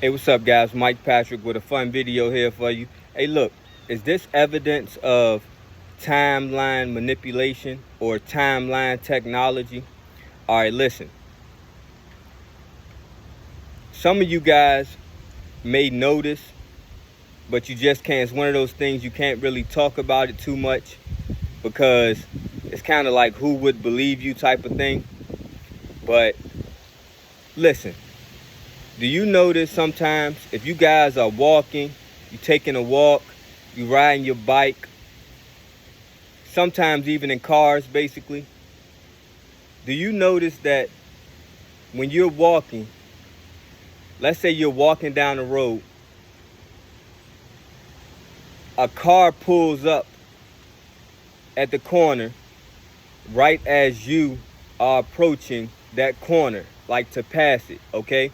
Hey, what's up, guys? Mike Patrick with a fun video here for you. Hey, look, is this evidence of timeline manipulation or timeline technology? All right, listen. Some of you guys may notice, but you just can't. It's one of those things you can't really talk about it too much because it's kind of like who would believe you type of thing. But listen. Do you notice sometimes if you guys are walking, you taking a walk, you riding your bike, sometimes even in cars basically, do you notice that when you're walking, let's say you're walking down the road, a car pulls up at the corner right as you are approaching that corner, like to pass it, okay?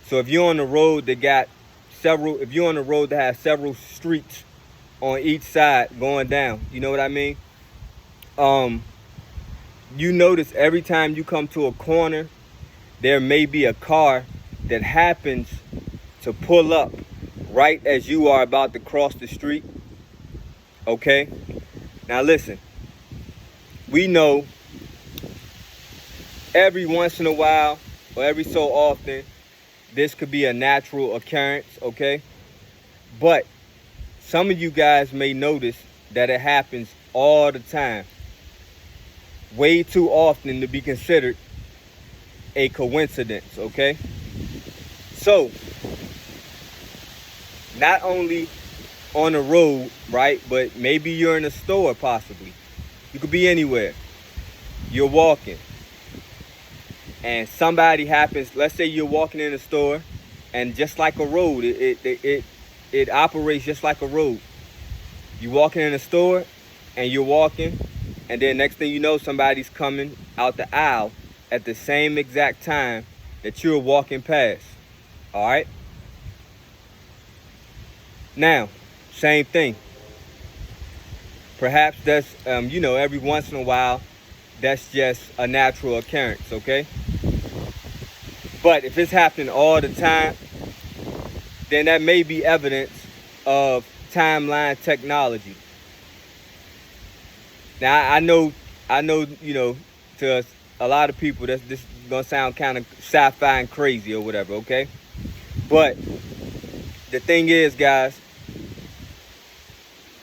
So if you're on the road that has several streets on each side going down, you know what I mean? You notice every time you come to a corner, there may be a car that happens to pull up right as you are about to cross the street, okay? Now listen, we know every once in a while or every so often, this could be a natural occurrence, okay? But some of you guys may notice that it happens all the time. Way too often to be considered a coincidence, okay? So, not only on the road, right? But maybe you're in a store possibly. You could be anywhere. You're walking. And somebody happens, let's say you're walking in a store, and just like a road, it operates just like a road. You're walking in a store, and you're walking, and then next thing you know, somebody's coming out the aisle at the same exact time that you're walking past. All right? Now, same thing. Perhaps that's, every once in a while, that's just a natural occurrence, okay? But if it's happening all the time, then that may be evidence of timeline technology. Now, I know, to a lot of people, this is gonna sound kind of sci-fi and crazy or whatever, okay? But the thing is, guys,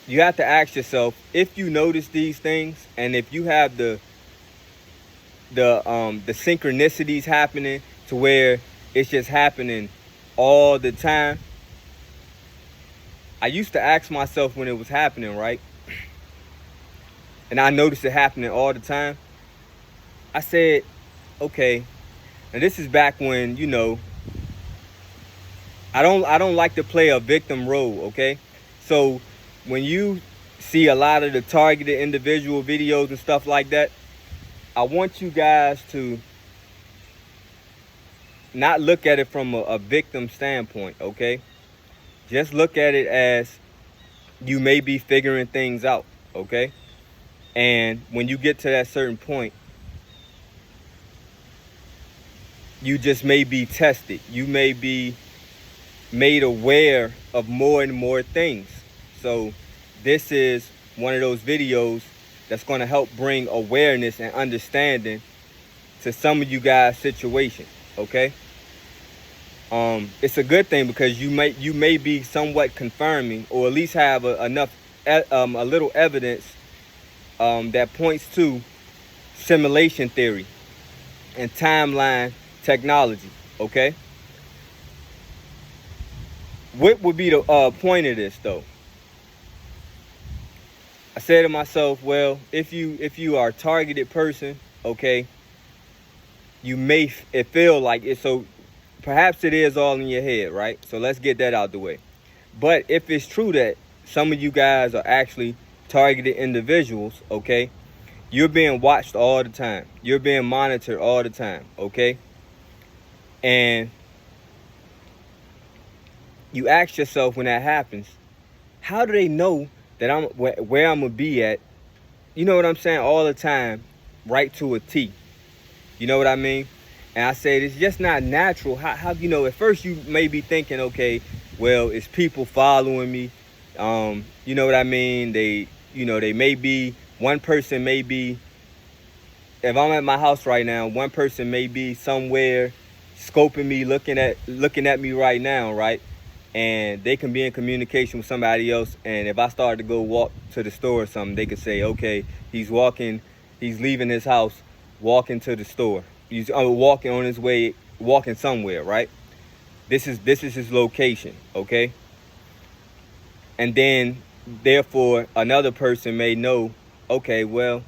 you have to ask yourself, if you notice these things and if you have the synchronicities happening to where it's just happening all the time. I used to ask myself when it was happening, right? And I noticed it happening all the time. I said, okay, and this is back when, I don't like to play a victim role, okay? So when you see a lot of the targeted individual videos and stuff like that, I want you guys to not look at it from a victim standpoint, okay? Just look at it as you may be figuring things out, okay? And when you get to that certain point, you just may be tested. You may be made aware of more and more things. So this is one of those videos that's going to help bring awareness and understanding to some of you guys' situation, okay? It's a good thing because you may be somewhat confirming, or at least have a little evidence that points to simulation theory and timeline technology, okay? What would be the point of this, though? I said to myself, well, if you are a targeted person, okay, you may feel like it. So perhaps it is all in your head, right? So let's get that out the way. But if it's true that some of you guys are actually targeted individuals, okay, you're being watched all the time. You're being monitored all the time, okay? And you ask yourself when that happens, how do they know that I'm where I'm gonna be at? You know what I'm saying? All the time, right to a T. You know what I mean? And I said, it's just not natural. How you know, at first you may be thinking, okay, well, it's people following me. You know what I mean? They may be, one person may be, if I'm at my house right now, one person may be somewhere scoping me, looking at me right now, right? And they can be in communication with somebody else. And if I start to go walk to the store or something, they could say, okay, he's leaving his house, walking to the store. He's walking on his way, walking somewhere, right? This is his location, okay? And then, therefore, another person may know, okay, well,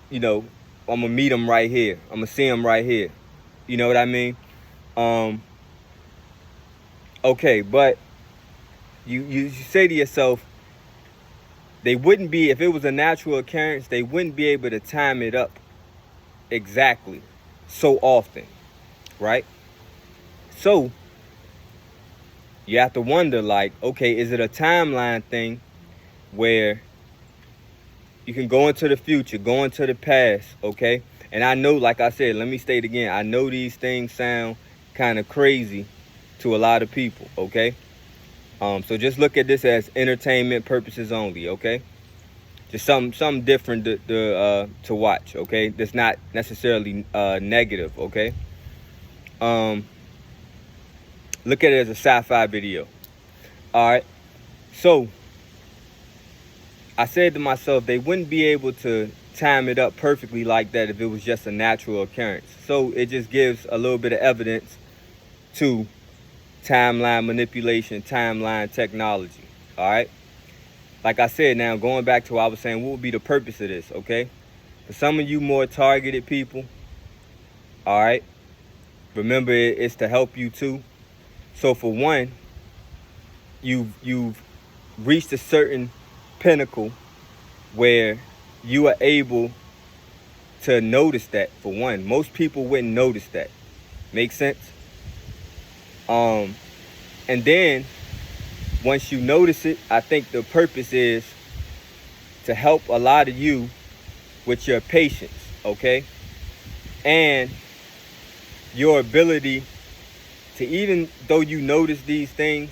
I'm gonna meet him right here. I'm gonna see him right here. You know what I mean? Okay, but you say to yourself, they wouldn't be, if it was a natural occurrence, they wouldn't be able to time it up exactly so often, right? So you have to wonder, like, okay, is it a timeline thing where you can go into the future, go into the past, okay? And I know, like I said, let me state again, I know these things sound kind of crazy to a lot of people, okay? So just look at this as entertainment purposes only, okay? Just something different to watch, okay? That's not necessarily negative, okay? Look at it as a sci-fi video. All right. So I said to myself, they wouldn't be able to time it up perfectly like that if it was just a natural occurrence. So it just gives a little bit of evidence to timeline manipulation, timeline technology. All right. Like I said, now going back to what I was saying, what would be the purpose of this? Okay. For some of you more targeted people, all right, remember it's to help you too. So for one, you've reached a certain pinnacle where you are able to notice that. For one, most people wouldn't notice that. Make sense? And then once you notice it, I think the purpose is to help a lot of you with your patience, okay? And your ability to, even though you notice these things,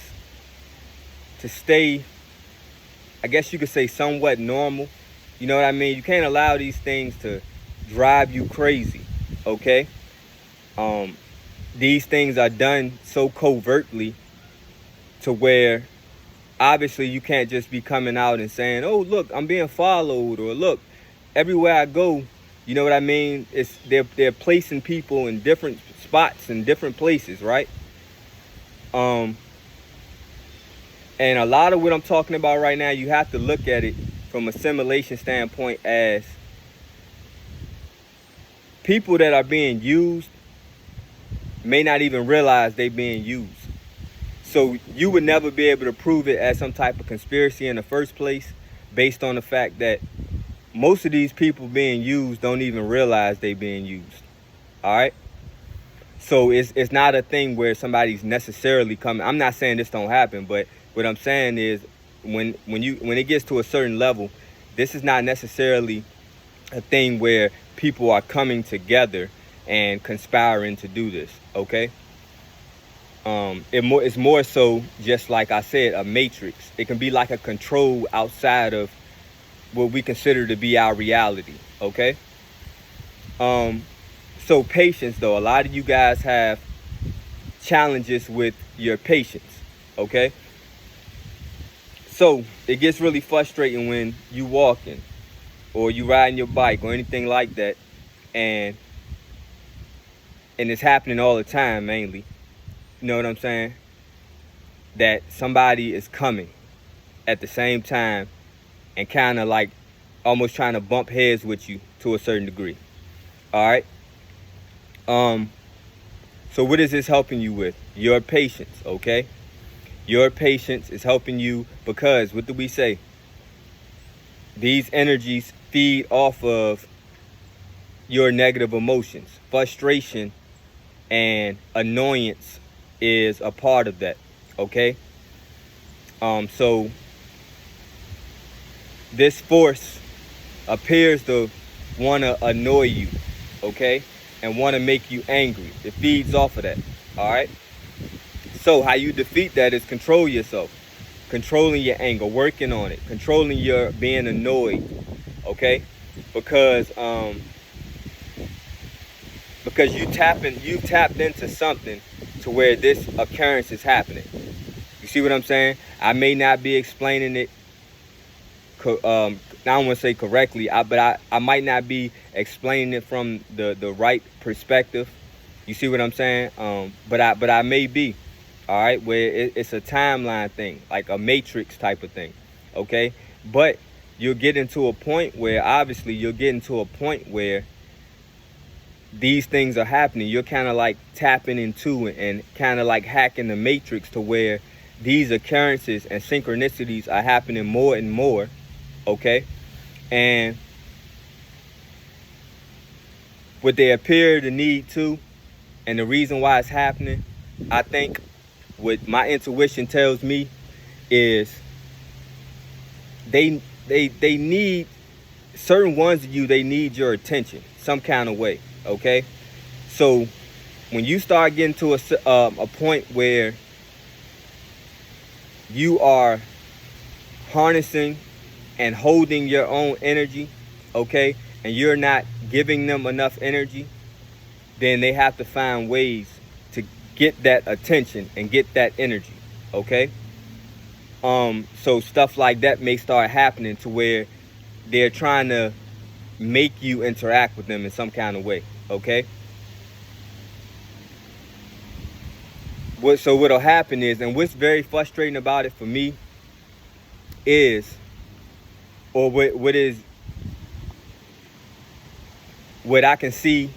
to stay, I guess you could say, somewhat normal. You know what I mean? You can't allow these things to drive you crazy, okay? These things are done so covertly to where obviously you can't just be coming out and saying, oh, look, I'm being followed, or look, everywhere I go, you know what I mean? They're placing people in different spots and different places, right? And a lot of what I'm talking about right now, you have to look at it from a simulation standpoint as people that are being used may not even realize they're being used. So you would never be able to prove it as some type of conspiracy in the first place, based on the fact that most of these people being used don't even realize they're being used. All right. So it's not a thing where somebody's necessarily coming. I'm not saying this don't happen, but what I'm saying is when it gets to a certain level, this is not necessarily a thing where people are coming together and conspiring to do this. Okay. It's more so, just like I said, a matrix. It can be like a control outside of what we consider to be our reality. Okay. So patience, though, a lot of you guys have challenges with your patience. Okay. So it gets really frustrating when you walking or you riding your bike or anything like that, and it's happening all the time, mainly. You know what I'm saying? That somebody is coming at the same time and kind of like almost trying to bump heads with you to a certain degree. All right. So what is this helping you with? Your patience, okay? Your patience is helping you because, what do we say? These energies feed off of your negative emotions. Frustration and annoyance is a part of that, okay? So this force appears to want to annoy you, okay? and want to make you angry. It feeds off of that. All right. So how you defeat that is control yourself, controlling your anger, working on it, controlling your being annoyed. Okay, because you tapped into something to where this occurrence is happening. You see what I'm saying? I may not be explaining it. I don't want to say correctly, but I might not be explaining it from the right perspective. You see what I'm saying? But I may be. All right, where it's a timeline thing, like a matrix type of thing. Okay, but you're getting to a point where these things are happening. You're kind of like tapping into it and kind of like hacking the matrix to where these occurrences and synchronicities are happening more and more. Okay, and what they appear to need to, and the reason why it's happening, I think what my intuition tells me is they need certain ones of you, they need your attention some kind of way. Okay, so when you start getting to a point where you are harnessing and holding your own energy, okay, and you're not giving them enough energy, then they have to find ways to get that attention and get that energy. Okay, so stuff like that may start happening to where they're trying to make you interact with them in some kind of way. Okay, so what'll happen is, and what's very frustrating about it for me is, or what I can see,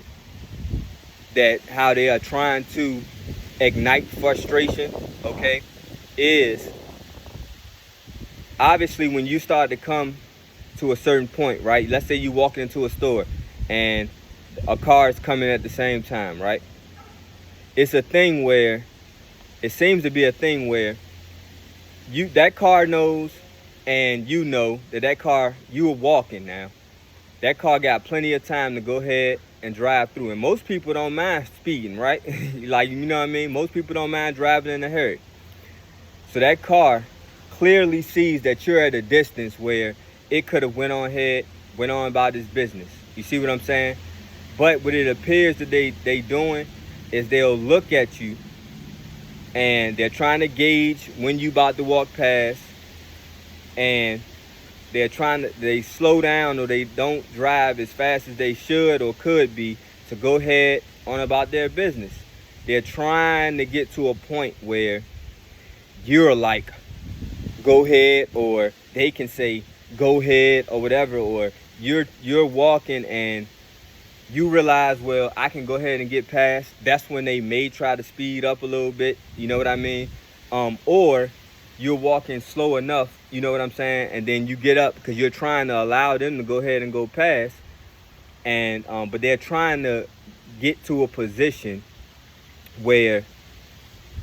that how they are trying to ignite frustration, okay, is obviously when you start to come to a certain point, right? Let's say you walk into a store and a car is coming at the same time, right? It seems to be a thing where that car knows, and you know that car, you are walking now. That car got plenty of time to go ahead and drive through. And most people don't mind speeding, right? Like, you know what I mean? Most people don't mind driving in a hurry. So that car clearly sees that you're at a distance where it could have went on about its business. You see what I'm saying? But what it appears that they doing is they'll look at you and they're trying to gauge when you about to walk past, and they slow down, or they don't drive as fast as they should or could be to go ahead on about their business. They're trying to get to a point where you're like, go ahead, or they can say, go ahead, or whatever, or you're walking and you realize, well, I can go ahead and get past. That's when they may try to speed up a little bit, you know what I mean? Or you're walking slow enough, you know what I'm saying? And then you get up because you're trying to allow them to go ahead and go past. And but they're trying to get to a position where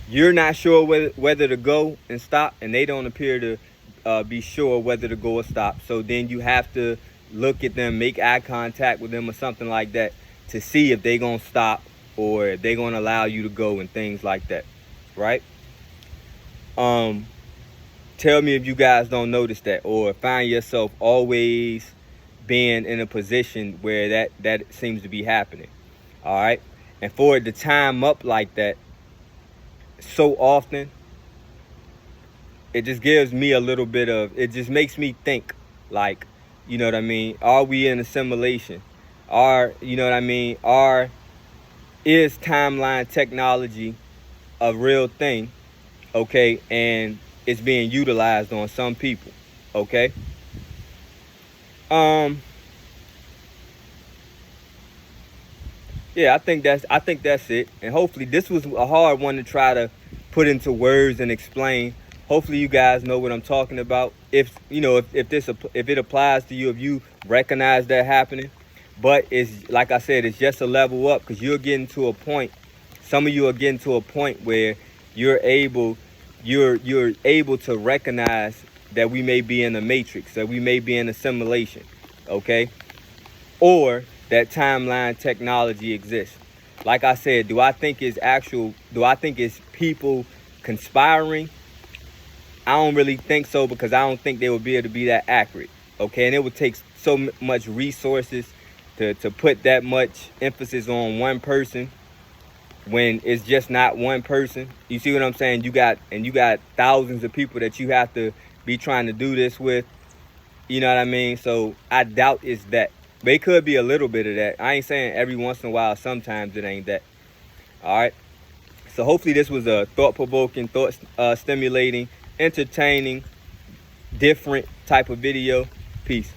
you're not sure whether to go and stop, and they don't appear to be sure whether to go or stop. So then you have to look at them, make eye contact with them or something like that to see if they're going to stop or if they're going to allow you to go and things like that, right? Tell me if you guys don't notice that, or find yourself always being in a position where that seems to be happening. All right, and for it to time up like that so often, it just gives me a little bit of, it just makes me think, like, you know what I mean, are we in assimilation? You know what I mean, is timeline technology a real thing? Okay, and it's being utilized on some people. Okay. Yeah, I think that's it. And hopefully this was a hard one to try to put into words and explain. Hopefully you guys know what I'm talking about. If it applies to you, if you recognize that happening. But it's like I said, it's just a level up, because you're getting to a point. Some of you are getting to a point where you're able to recognize that we may be in a matrix, that we may be in a simulation, okay? Or that timeline technology exists. Like I said, do I think it's people conspiring? I don't really think so, because I don't think they would be able to be that accurate. Okay, and it would take so much resources to put that much emphasis on one person when it's just not one person. You see what I'm saying? You got thousands of people that you have to be trying to do this with. You know what I mean? So I doubt it's that. But it could be a little bit of that. I ain't saying every once in a while. Sometimes it ain't that. All right. So hopefully this was a thought-provoking, thought-stimulating, entertaining, different type of video. Peace.